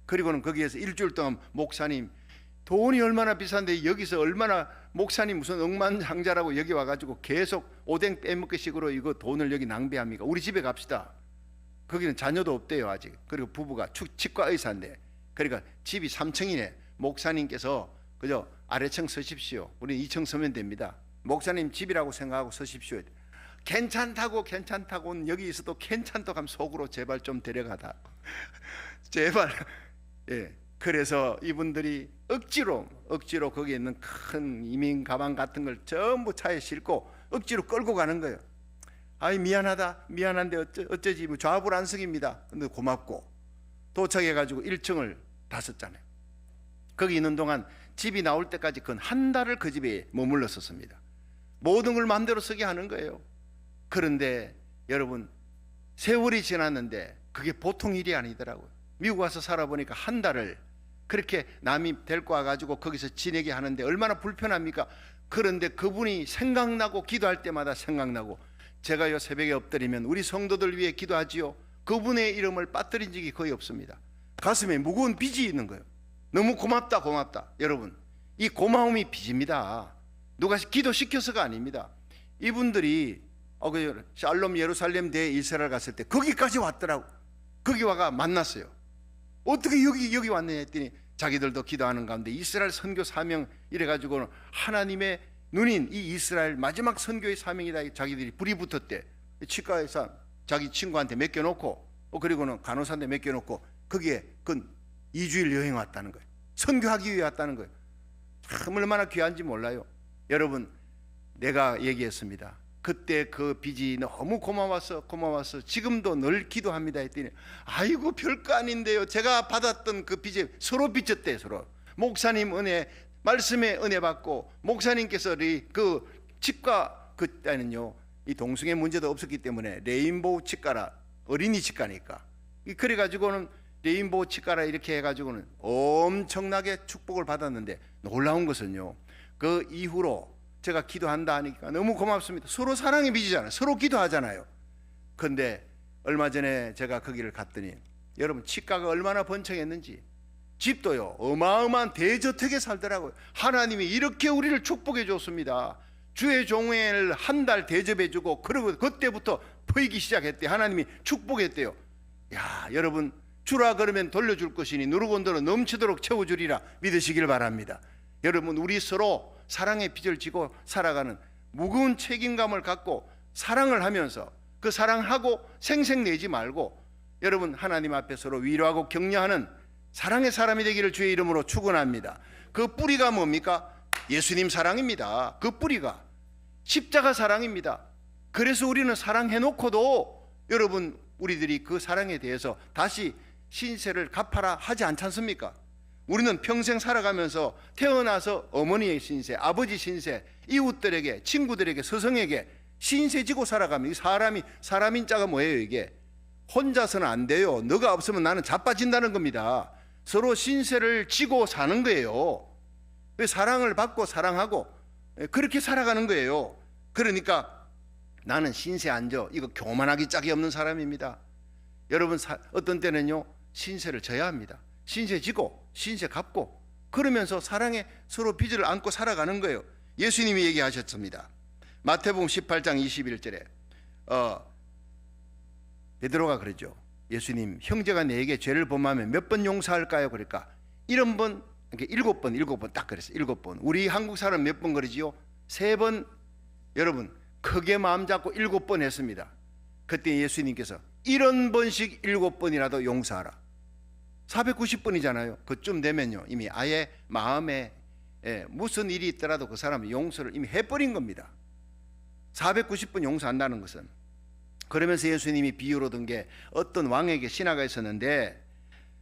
[SPEAKER 1] 그리고는 거기에서 일주일 동안 목사님, 돈이 얼마나 비싼데 여기서 얼마나, 목사님 무슨 억만장자라고 여기 와가지고 계속 오뎅 빼먹기식으로 이거 돈을 여기 낭비합니까? 우리 집에 갑시다. 거기는 자녀도 없대요 아직. 그리고 부부가 치과 의사인데, 그러니까 집이 3층이네. 목사님께서 그저 아래층 서십시오. 우리는 2층 서면 됩니다. 목사님 집이라고 생각하고 서십시오. 괜찮다고는 여기 있어도 괜찮다고 하면 속으로 제발 좀 데려가다. 제발. 그래서 이분들이 억지로 거기에 있는 큰 이민 가방 같은 걸 전부 차에 싣고 억지로 끌고 가는 거예요. 아이 미안한데 어쩌지, 뭐 좌불안석입니다. 근데 고맙고 도착해가지고 1층을 다 썼잖아요. 거기 있는 동안 집이 나올 때까지 그 한 달을 그 집에 머물렀었습니다. 모든 걸 마음대로 쓰게 하는 거예요. 그런데 여러분, 세월이 지났는데 그게 보통 일이 아니더라고요. 미국 와서 살아보니까 한 달을 그렇게 남이 데리고 와가지고 거기서 지내게 하는데 얼마나 불편합니까? 그런데 그분이 생각나고, 기도할 때마다 생각나고, 제가요 새벽에 엎드리면 우리 성도들 위해 기도하지요. 그분의 이름을 빠뜨린 적이 거의 없습니다. 가슴에 무거운 빚이 있는 거예요. 너무 고맙다 고맙다. 여러분, 이 고마움이 빚입니다. 누가 기도시켜서가 아닙니다. 이분들이 그 샬롬 예루살렘 대 이스라엘 갔을 때 거기까지 왔더라고. 거기 와가 만났어요. 어떻게 여기 왔냐 했더니 자기들도 기도하는 가운데 이스라엘 선교 사명 이래가지고는 하나님의 눈인 이 이스라엘 마지막 선교의 사명이다. 자기들이 불이 붙었대. 치과에서 자기 친구한테 맡겨놓고 그리고는 간호사한테 맡겨놓고 거기에 그 2주일 여행 왔다는 거예요. 선교하기 위해 왔다는 거예요. 참 얼마나 귀한지 몰라요. 여러분, 내가 얘기했습니다. 그때 그 빚이 너무 고마워서 지금도 늘 기도합니다 했더니 아이고 별거 아닌데요. 제가 받았던 그 빚에 서로 빚졌대요. 서로. 목사님 은혜, 말씀의 은혜 받고 목사님께서 그 치과 그때는요 이 동성애 문제도 없었기 때문에 레인보우 치과라, 어린이 치과니까 그래가지고는 레인보우 치과라 이렇게 해가지고는 엄청나게 축복을 받았는데 놀라운 것은요 그 이후로 제가 기도한다 하니까 너무 고맙습니다. 서로 사랑의 빚이잖아요. 서로 기도하잖아요. 근데 얼마 전에 제가 거기를 갔더니 여러분 치과가 얼마나 번창했는지 집도요 어마어마한 대저택에 살더라고요. 하나님이 이렇게 우리를 축복해 줬습니다. 주의 종을 한 달 대접해 주고 그러고 그때부터 퍼이기 시작했대. 하나님이 축복했대요. 야, 여러분 주라 그러면 돌려줄 것이니 누르곤도로 넘치도록 채워주리라 믿으시길 바랍니다. 여러분, 우리 서로 사랑의 빚을 지고 살아가는 무거운 책임감을 갖고 사랑을 하면서 그 사랑하고 생색내지 말고 여러분 하나님 앞에 서로 위로하고 격려하는 사랑의 사람이 되기를 주의 이름으로 축원합니다. 그 뿌리가 뭡니까? 예수님 사랑입니다. 그 뿌리가 십자가 사랑입니다. 그래서 우리는 사랑해놓고도 여러분 우리들이 그 사랑에 대해서 다시 신세를 갚아라 하지 않지 않습니까? 우리는 평생 살아가면서 태어나서 어머니의 신세, 아버지 신세, 이웃들에게, 친구들에게, 스승에게 신세 지고 살아가면 이 사람인 자가 뭐예요? 이게 혼자서는 안 돼요. 너가 없으면 나는 자빠진다는 겁니다. 서로 신세를 지고 사는 거예요. 사랑을 받고 사랑하고 그렇게 살아가는 거예요. 그러니까 나는 신세 안 져. 이거 교만하기 짝이 없는 사람입니다. 여러분 어떤 때는요 신세를 져야 합니다. 신세 지고 신세 갚고 그러면서 사랑에 서로 빚을 안고 살아가는 거예요. 예수님이 얘기하셨습니다. 마태복음 18장 21절에 베드로가 그러죠. 예수님, 형제가 내게 죄를 범하면 몇 번 용서할까요? 그러니까 7번, 그러니까 7번 딱 그랬어요. 7번. 우리 한국 사람 몇 번 그러지요? 3번. 여러분 크게 마음 잡고 7번 했습니다. 그때 예수님께서 70번씩 7번이라도 용서하라. 490번이잖아요. 그쯤 되면요 이미 아예 마음에 무슨 일이 있더라도 그 사람은 용서를 이미 해버린 겁니다. 490번 용서한다는 것은. 그러면서 예수님이 비유로 든 게 어떤 왕에게 신하가 있었는데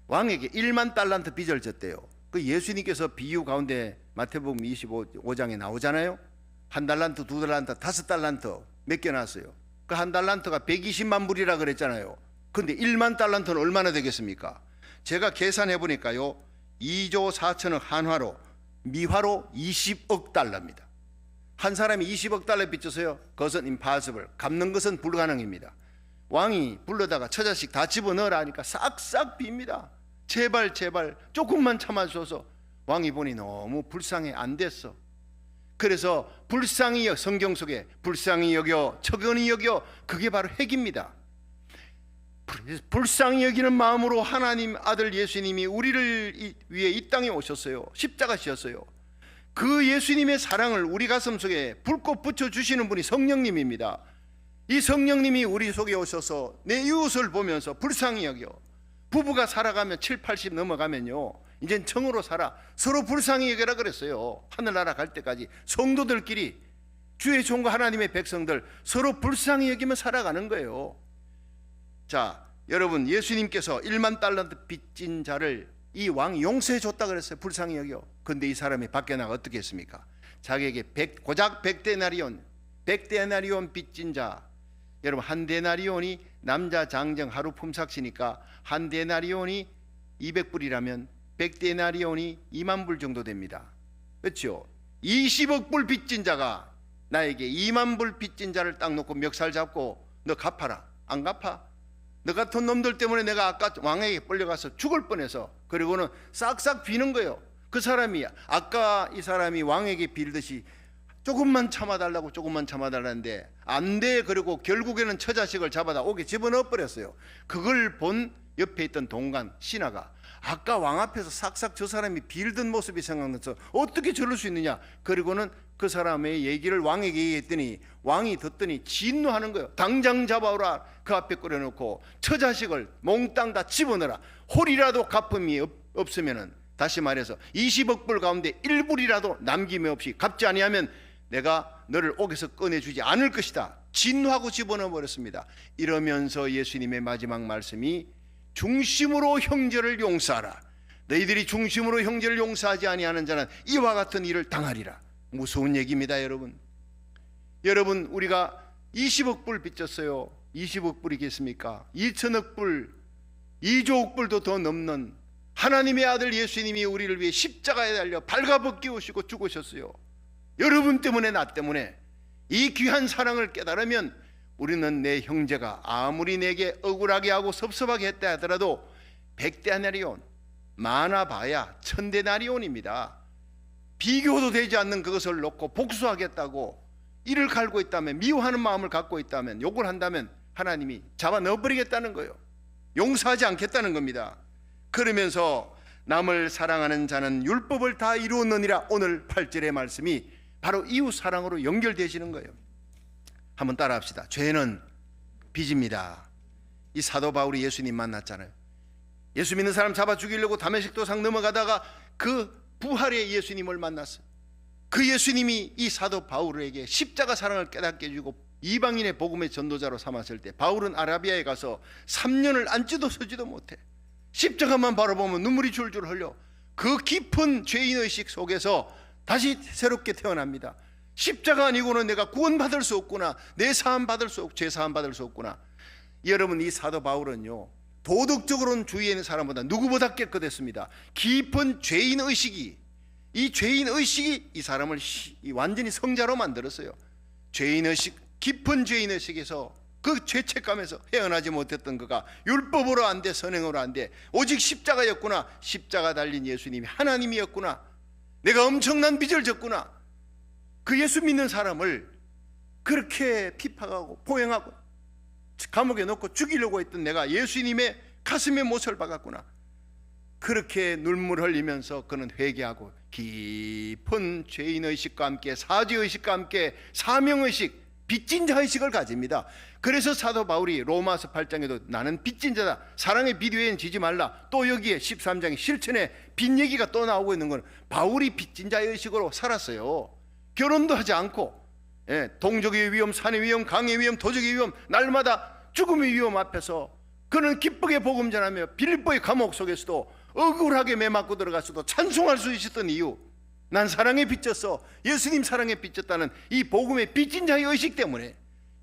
[SPEAKER 1] 왕에게 1만 달란트 빚을 졌대요. 그 예수님께서 비유 가운데 마태복음 25장에 나오잖아요. 1달란트, 2달란트, 5달란트 맡겨놨어요. 그 1달란트가 120만 불이라 그랬잖아요. 근데 1만 달란트는 얼마나 되겠습니까? 제가 계산해 보니까요 2조 4천억 한화로 미화로 20억 달러입니다. 한 사람이 20억 달러 빚져서요 그것은 impossible, 갚는 것은 불가능입니다. 왕이 불러다가 처자식 다 집어넣으라 하니까 싹싹 빕니다. 제발 조금만 참아줘서 왕이 보니 너무 불쌍해 안 됐어. 그래서 불쌍히 성경 속에 불쌍히 여겨 척은히 여겨 그게 바로 핵입니다. 불쌍히 여기는 마음으로 하나님 아들 예수님이 우리를 위해 이 땅에 오셨어요. 십자가 지셨어요. 그 예수님의 사랑을 우리 가슴 속에 불꽃 붙여주시는 분이 성령님입니다. 이 성령님이 우리 속에 오셔서 내 이웃을 보면서 불쌍히 여겨. 부부가 살아가면 7, 80 넘어가면요 이젠 정으로 살아. 서로 불쌍히 여겨라 그랬어요. 하늘나라 갈 때까지 성도들끼리 주의 종과 하나님의 백성들 서로 불쌍히 여기며 살아가는 거예요. 자, 여러분 예수님께서 1만 달란트 빚진 자를 이 왕이 용서해 줬다 그랬어요. 불쌍히 여겨. 근데 이 사람이 밖에 나가 어떻게 했습니까? 자기에게 고작 100데나리온 빚진 자. 여러분, 한 데나리온이 남자 장정 하루 품삯이니까 한 데나리온이 200불이라면 100데나리온이 2만 불 정도 됩니다. 그렇죠? 20억 불 빚진 자가 나에게 2만 불 빚진 자를 딱 놓고 멱살 잡고 너 갚아라. 안 갚아? 너 같은 놈들 때문에 내가 아까 왕에게 끌려가서 죽을 뻔해서, 그리고는 싹싹 비는 거예요. 그 사람이 아까 이 사람이 왕에게 빌듯이 조금만 참아달라고 조금만 참아달라는데 안 돼. 그리고 결국에는 처자식을 잡아다 옥에 집어넣어 버렸어요. 그걸 본 옆에 있던 동관 신하가 아까 왕 앞에서 싹싹 저 사람이 빌던 모습이 생각나서 어떻게 저럴 수 있느냐. 그리고는 그 사람의 얘기를 왕에게 얘기했더니 왕이 듣더니 진노하는 거예요. 당장 잡아오라. 그 앞에 끌어놓고 처자식을 몽땅 다 집어넣어라. 홀이라도 갚음이 없으면은, 다시 말해서 20억 불 가운데 1불이라도 남김이 없이 갚지 아니하면 내가 너를 옥에서 꺼내주지 않을 것이다. 진노하고 집어넣어 버렸습니다. 이러면서 예수님의 마지막 말씀이 중심으로 형제를 용서하라. 너희들이 중심으로 형제를 용서하지 아니하는 자는 이와 같은 일을 당하리라. 무서운 얘기입니다. 여러분, 우리가 20억 불 빚졌어요. 20억 불이겠습니까? 2천억 불, 2조억 불도 더 넘는 하나님의 아들 예수님이 우리를 위해 십자가에 달려 발가벗기우시고 죽으셨어요. 여러분 때문에, 나 때문에. 이 귀한 사랑을 깨달으면 우리는 내 형제가 아무리 내게 억울하게 하고 섭섭하게 했다 하더라도 100데나리온, 많아봐야 1000데나리온입니다. 비교도 되지 않는 그것을 놓고 복수하겠다고 이를 갈고 있다면, 미워하는 마음을 갖고 있다면, 욕을 한다면 하나님이 잡아 넣어버리겠다는 거예요. 용서하지 않겠다는 겁니다. 그러면서 남을 사랑하는 자는 율법을 다 이루었느니라. 오늘 8절의 말씀이 바로 이웃 사랑으로 연결되시는 거예요. 한번 따라합시다. 죄는 빚입니다. 이 사도 바울이 예수님 만났잖아요. 예수 믿는 사람 잡아 죽이려고 다메섹 도상 넘어가다가 그 부활의 예수님을 만났어요. 그 예수님이 이 사도 바울에게 십자가 사랑을 깨닫게 해주고 이방인의 복음의 전도자로 삼았을 때, 바울은 아라비아에 가서 3년을 앉지도 서지도 못해. 십자가만 바라보면 눈물이 줄줄 흘려. 그 깊은 죄인의식 속에서 다시 새롭게 태어납니다. 십자가 아니고는 내가 구원받을 수 없구나. 내 사함 받을 수 없고 죄 사함 받을 수 없구나. 여러분, 이 사도 바울은요, 도덕적으로는 주위에 있는 사람보다 누구보다 깨끗했습니다. 깊은 죄인의식이, 이 죄인의식이 이 사람을 완전히 성자로 만들었어요. 죄인의식, 깊은 죄인의식에서 그 죄책감에서 헤어나지 못했던 그가 율법으로 안 돼, 선행으로 안 돼, 오직 십자가였구나. 십자가 달린 예수님이 하나님이었구나. 내가 엄청난 빚을 졌구나. 그 예수 믿는 사람을 그렇게 핍박하고 포행하고 감옥에 넣고 죽이려고 했던 내가 예수님의 가슴에 못을 박았구나. 그렇게 눈물 흘리면서 그는 회개하고 깊은 죄인의식과 함께 사죄의식과 함께 사명의식, 빚진 자의식을 가집니다. 그래서 사도 바울이 로마서 8장에도 나는 빚진 자다, 사랑의 비디오에는 지지 말라, 또 여기에 13장의 실천에 빚 얘기가 또 나오고 있는 건 바울이 빚진 자의 의식으로 살았어요. 결혼도 하지 않고, 동족의 위험, 산의 위험, 강의 위험, 도적의 위험, 날마다 죽음의 위험 앞에서 그는 기쁘게 복음 전하며 빌립보의 감옥 속에서도 억울하게 매맞고 들어갔어도 찬송할 수 있었던 이유, 난 사랑에 빚졌어, 예수님 사랑에 빚졌다는 이 복음의 빚진 자의 의식 때문에.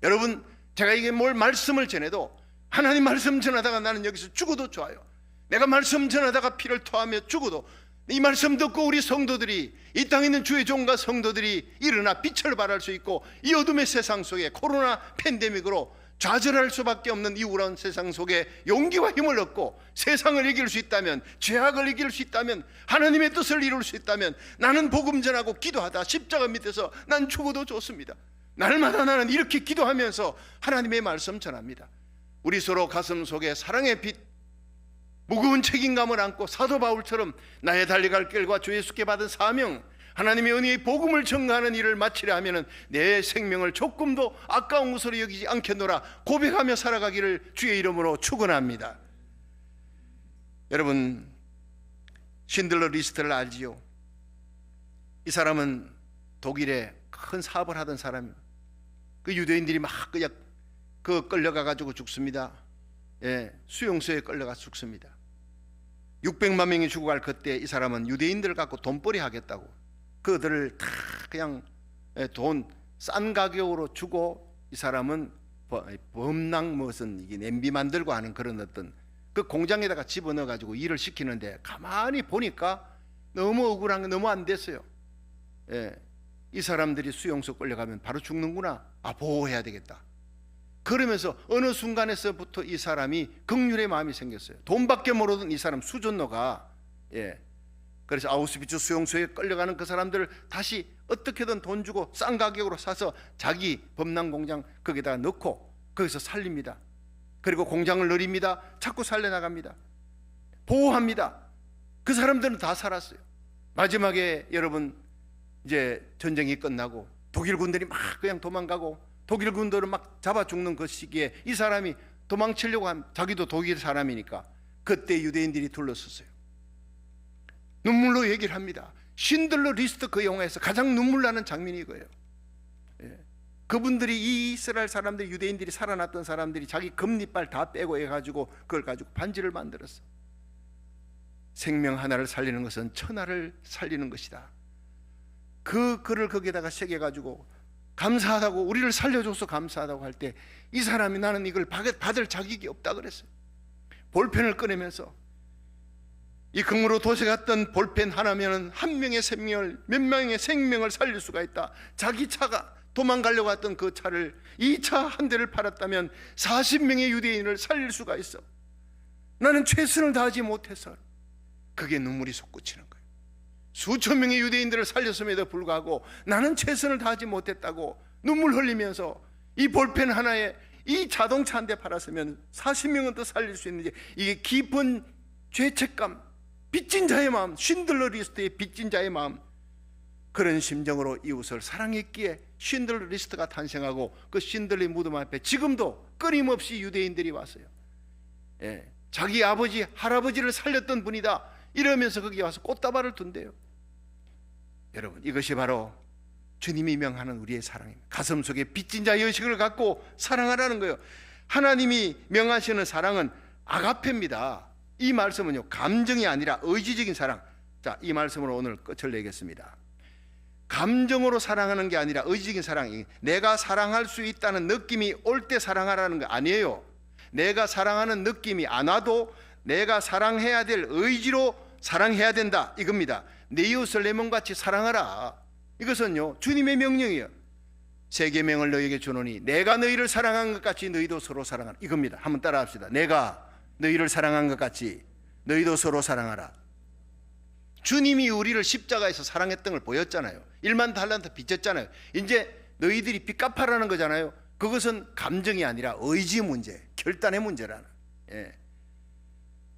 [SPEAKER 1] 여러분, 제가 이게 뭘 말씀을 전해도 하나님 말씀 전하다가 나는 여기서 죽어도 좋아요. 내가 말씀 전하다가 피를 토하며 죽어도 이 말씀 듣고 우리 성도들이, 이 땅에 있는 주의 종과 성도들이 일어나 빛을 발할 수 있고, 이 어둠의 세상 속에 코로나 팬데믹으로 좌절할 수밖에 없는 이 우울한 세상 속에 용기와 힘을 얻고 세상을 이길 수 있다면, 죄악을 이길 수 있다면, 하나님의 뜻을 이룰 수 있다면 나는 복음 전하고 기도하다 십자가 밑에서 난 죽어도 좋습니다. 날마다 나는 이렇게 기도하면서 하나님의 말씀 전합니다. 우리 서로 가슴 속에 사랑의 빛, 무거운 책임감을 안고 사도 바울처럼 나의 달려갈 길과 주 예수께 받은 사명, 하나님의 은혜의 복음을 전가하는 일을 마치려 하면 내 생명을 조금도 아까운 것으로 여기지 않겠노라 고백하며 살아가기를 주의 이름으로 축원합니다. 여러분, 신들러 리스트를 알지요? 이 사람은 독일에 큰 사업을 하던 사람이에요. 그 유대인들이 막 그냥 끌려가 가지고 죽습니다. 수용소에 끌려가 죽습니다. 600만 명이 죽어갈 그때 이 사람은 유대인들을 갖고 돈벌이 하겠다고 그들을 다 그냥 돈 싼 가격으로 주고 이 사람은 범랑 무슨 이게 냄비 만들고 하는 그런 어떤 그 공장에다가 집어넣어 가지고 일을 시키는데 가만히 보니까 너무 억울한 게 너무 안 됐어요. 예, 이 사람들이 수용소 끌려가면 바로 죽는구나. 아, 보호해야 되겠다. 그러면서 어느 순간에서부터 이 사람이 긍휼의 마음이 생겼어요. 돈밖에 모르던 이 사람 수전노가 그래서 아우슈비츠 수용소에 끌려가는 그 사람들을 다시 어떻게든 돈 주고 싼 가격으로 사서 자기 범랑 공장 거기다가 넣고 거기서 살립니다. 그리고 공장을 늘립니다. 자꾸 살려나갑니다. 보호합니다. 그 사람들은 다 살았어요. 마지막에 여러분 이제 전쟁이 끝나고 독일 군들이 막 그냥 도망가고 독일 군들을 막 잡아 죽는 그 시기에 이 사람이 도망치려고 한 자기도 독일 사람이니까 그때 유대인들이 둘러섰어요. 눈물로 얘기를 합니다. 신들러 리스트 그 영화에서 가장 눈물 나는 장면이 이거예요. 그분들이 이 이스라엘 사람들 유대인들이 살아났던 사람들이 자기 금리빨 다 빼고 해가지고 그걸 가지고 반지를 만들었어. 생명 하나를 살리는 것은 천하를 살리는 것이다. 그 글을 거기에다가 새겨가지고 감사하다고 우리를 살려줘서 감사하다고 할 때 이 사람이 나는 이걸 받을 자격이 없다 그랬어요. 볼펜을 꺼내면서 이 금으로 도색했던 볼펜 하나면은 한 명의 생명을 몇 명의 생명을 살릴 수가 있다. 자기 차가 도망가려고 했던 그 차를 이 차 한 대를 팔았다면 40명의 유대인을 살릴 수가 있어. 나는 최선을 다하지 못해서. 그게 눈물이 솟구치는 거예요. 수천 명의 유대인들을 살렸음에도 불구하고 나는 최선을 다하지 못했다고 눈물 흘리면서 이 볼펜 하나에 이 자동차 한 대 팔았으면 40명은 더 살릴 수 있는지, 이게 깊은 죄책감, 빚진 자의 마음, 쉰들러 리스트의 빚진 자의 마음, 그런 심정으로 이웃을 사랑했기에 쉰들러 리스트가 탄생하고 그 쉰들러 무덤 앞에 지금도 끊임없이 유대인들이 왔어요. 자기 아버지 할아버지를 살렸던 분이다 이러면서 거기 와서 꽃다발을 둔대요. 여러분, 이것이 바로 주님이 명하는 우리의 사랑입니다. 가슴 속에 빚진 자의 의식을 갖고 사랑하라는 거예요. 하나님이 명하시는 사랑은 아가페입니다. 이 말씀은요, 감정이 아니라 의지적인 사랑. 자, 이 말씀으로 오늘 끝을 내겠습니다. 감정으로 사랑하는 게 아니라 의지적인 사랑이, 내가 사랑할 수 있다는 느낌이 올 때 사랑하라는 거 아니에요. 내가 사랑하는 느낌이 안 와도 내가 사랑해야 될 의지로 사랑해야 된다 이겁니다. 내 이웃을 내 몸같이 사랑하라. 이것은요, 주님의 명령이에요. 세 계명을 너희에게 주노니 내가 너희를 사랑한 것 같이 너희도 서로 사랑하라 이겁니다. 한번 따라합시다. 내가 너희를 사랑한 것 같이 너희도 서로 사랑하라. 주님이 우리를 십자가에서 사랑했던 걸 보였잖아요. 1만 달란트 빚졌잖아요. 이제 너희들이 빚 갚아라는 거잖아요. 그것은 감정이 아니라 의지 문제, 결단의 문제라는.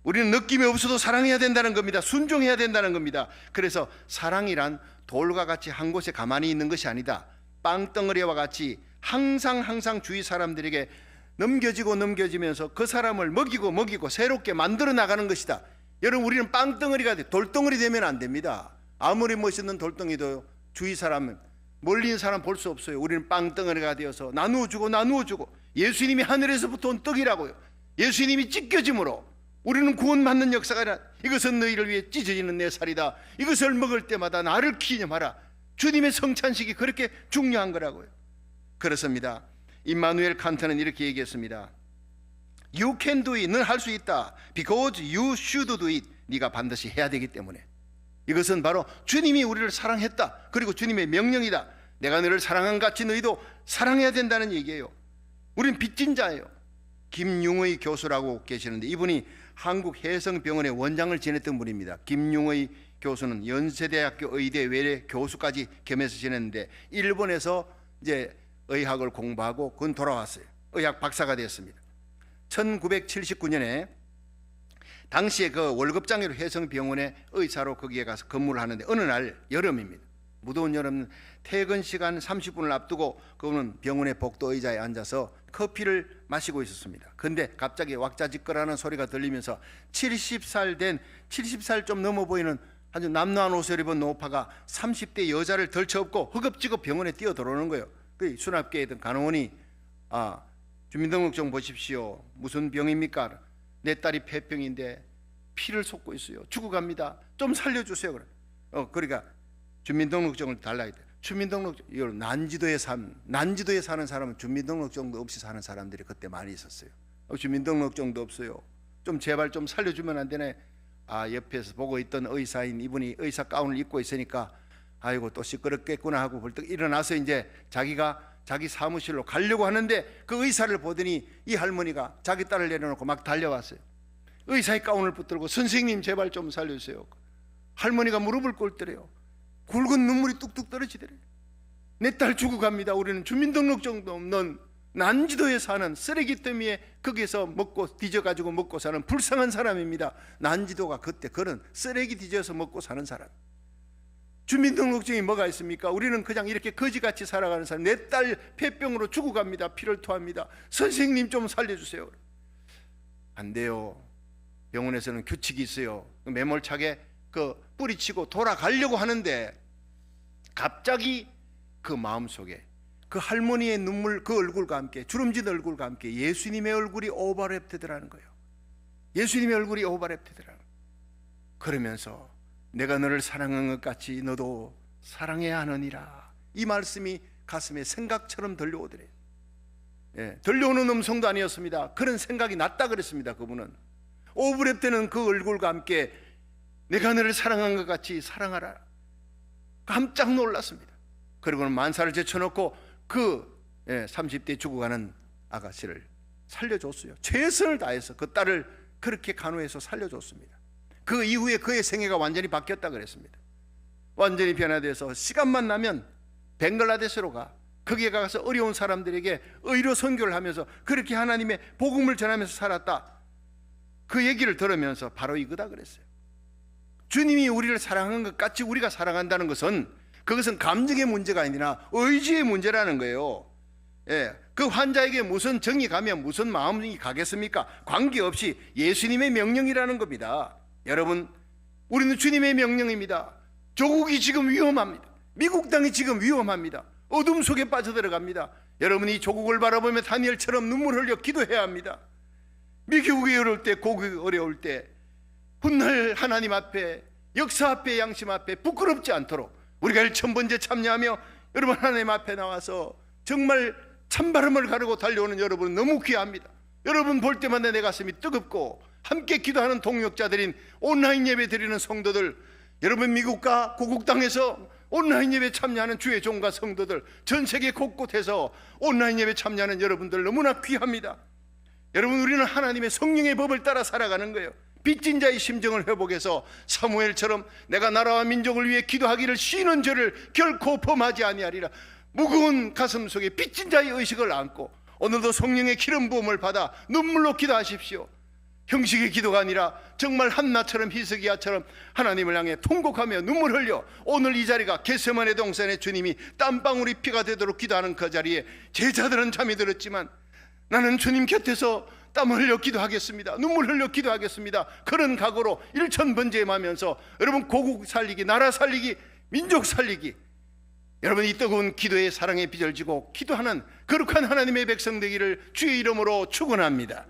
[SPEAKER 1] 우리는 느낌이 없어도 사랑해야 된다는 겁니다. 순종해야 된다는 겁니다. 그래서 사랑이란 돌과 같이 한 곳에 가만히 있는 것이 아니다. 빵덩어리와 같이 항상 주위 사람들에게 넘겨지면서 그 사람을 먹이고 새롭게 만들어 나가는 것이다. 여러분, 우리는 빵덩어리가 돼 돌덩어리 되면 안 됩니다. 아무리 멋있는 돌덩이도 주위 사람, 멀리 있는 사람 볼 수 없어요. 우리는 빵덩어리가 되어서 나누어 주고 예수님이 하늘에서부터 온 떡이라고요. 예수님이 찢겨짐으로 우리는 구원받는 역사가 아니라 이것은 너희를 위해 찢어지는 내 살이다. 이것을 먹을 때마다 나를 기념하라. 주님의 성찬식이 그렇게 중요한 거라고요. 그렇습니다. 임마누엘 칸트는 이렇게 얘기했습니다. You can do it. 넌 할 수 있다. Because you should do it. 네가 반드시 해야 되기 때문에. 이것은 바로 주님이 우리를 사랑했다. 그리고 주님의 명령이다. 내가 너를 사랑한 같이 너희도 사랑해야 된다는 얘기예요. 우린 빚진 자예요. 김융의 교수라고 계시는데 이분이 한국해성병원의 원장을 지냈던 분입니다. 김융의 교수는 연세대학교 의대 외래 교수까지 겸해서 지냈는데 일본에서 이제 의학을 공부하고 그건 돌아왔어요. 의학 박사가 되었습니다. 1979년에 당시에 그 월급장애로 해성병원의 의사로 거기에 가서 근무를 하는데 어느 날 여름입니다. 무더운 여름 퇴근 시간 30분을 앞두고 그분은 병원의 복도 의자에 앉아서 커피를 마시고 있었습니다. 근데 갑자기 왁자지껄하는 소리가 들리면서 70살 좀 넘어 보이는 아주 남노한 옷을 입은 노파가 30대 여자를 덜쳐업고 허겁지겁 병원에 뛰어 들어오는 거예요. 그 수납계에 있던 간호원이 주민등록증 보십시오. 무슨 병입니까? 내 딸이 폐병인데 피를 쏟고 있어요. 죽어갑니다. 좀 살려주세요. 그래. 그러니까 주민등록증을 달라야 돼. 주민등록증, 이걸 난지도에 사는 사람은 주민등록증도 없이 사는 사람들이 그때 많이 있었어요. 주민등록증도 없어요. 좀 제발 좀 살려주면 안 되네. 옆에서 보고 있던 의사인 이분이 의사 가운을 입고 있으니까 아이고 또 시끄럽겠구나 하고 벌떡 일어나서 이제 자기 사무실로 가려고 하는데 그 의사를 보더니 이 할머니가 자기 딸을 내려놓고 막 달려왔어요. 의사의 가운을 붙들고 선생님 제발 좀 살려주세요. 할머니가 무릎을 꿇더래요. 굵은 눈물이 뚝뚝 떨어지더래요. 내 딸 죽어갑니다. 우리는 주민등록증도 없는 난지도에 사는 쓰레기 더미에 거기서 먹고 뒤져가지고 먹고 사는 불쌍한 사람입니다. 난지도가 그때 그런 쓰레기 뒤져서 먹고 사는 사람. 주민등록증이 뭐가 있습니까? 우리는 그냥 이렇게 거지같이 살아가는 사람. 내 딸 폐병으로 죽어갑니다. 피를 토합니다. 선생님 좀 살려주세요. 안 돼요. 병원에서는 규칙이 있어요. 매몰차게 뿌리치고 돌아가려고 하는데 갑자기 그 마음속에 그 할머니의 눈물, 그 얼굴과 함께, 주름진 얼굴과 함께 예수님의 얼굴이 오버랩 되더라는 거예요. 예수님의 얼굴이 오버랩 되더라는 거예요. 그러면서 내가 너를 사랑한 것 같이 너도 사랑해야 하느니라. 이 말씀이 가슴에 생각처럼 들려오더래요. 들려오는 음성도 아니었습니다. 그런 생각이 났다 그랬습니다. 그분은 오버랩 되는 그 얼굴과 함께 내가 너를 사랑한 것 같이 사랑하라. 깜짝 놀랐습니다. 그리고는 만사를 제쳐놓고 그 30대 죽어가는 아가씨를 살려줬어요. 최선을 다해서 그 딸을 그렇게 간호해서 살려줬습니다. 그 이후에 그의 생애가 완전히 바뀌었다 그랬습니다. 완전히 변화돼서 시간만 나면 벵글라데시로 거기에 가서 어려운 사람들에게 의료 선교를 하면서 그렇게 하나님의 복음을 전하면서 살았다. 그 얘기를 들으면서 바로 이거다 그랬어요. 주님이 우리를 사랑하는 것 같이 우리가 사랑한다는 것은 그것은 감정의 문제가 아니라 의지의 문제라는 거예요. 그 환자에게 무슨 정이 가면 무슨 마음이 가겠습니까? 관계없이 예수님의 명령이라는 겁니다. 여러분, 우리는 주님의 명령입니다. 조국이 지금 위험합니다. 미국 땅이 지금 위험합니다. 어둠 속에 빠져들어갑니다. 여러분이 조국을 바라보며 다니엘처럼 눈물 흘려 기도해야 합니다. 미국이 어려울 때, 고국이 어려울 때 훗날 하나님 앞에, 역사 앞에, 양심 앞에 부끄럽지 않도록 우리가 1000번째 참여하며 여러분 하나님 앞에 나와서 정말 찬바람을 가르고 달려오는 여러분은 너무 귀합니다. 여러분 볼 때마다 내 가슴이 뜨겁고 함께 기도하는 동역자들인 온라인 예배 드리는 성도들, 여러분 미국과 고국 땅에서 온라인 예배 참여하는 주의 종과 성도들, 전 세계 곳곳에서 온라인 예배 참여하는 여러분들 너무나 귀합니다. 여러분, 우리는 하나님의 성령의 법을 따라 살아가는 거예요. 빚진 자의 심정을 회복해서 사무엘처럼 내가 나라와 민족을 위해 기도하기를 쉬는 죄를 결코 범하지 아니하리라. 무거운 가슴 속에 빚진 자의 의식을 안고 오늘도 성령의 기름 부음을 받아 눈물로 기도하십시오. 형식의 기도가 아니라 정말 한나처럼 히스기야처럼 하나님을 향해 통곡하며 눈물 흘려 오늘 이 자리가 겟세마네 동산에 주님이 땀방울이 피가 되도록 기도하는 그 자리에 제자들은 잠이 들었지만 나는 주님 곁에서 땀 흘려 기도하겠습니다. 눈물 흘려 기도하겠습니다. 그런 각오로 1000번째하면서 여러분 고국 살리기, 나라 살리기, 민족 살리기, 여러분 이 뜨거운 기도의 사랑의 빚을 지고 기도하는 거룩한 하나님의 백성 되기를 주의 이름으로 축원합니다.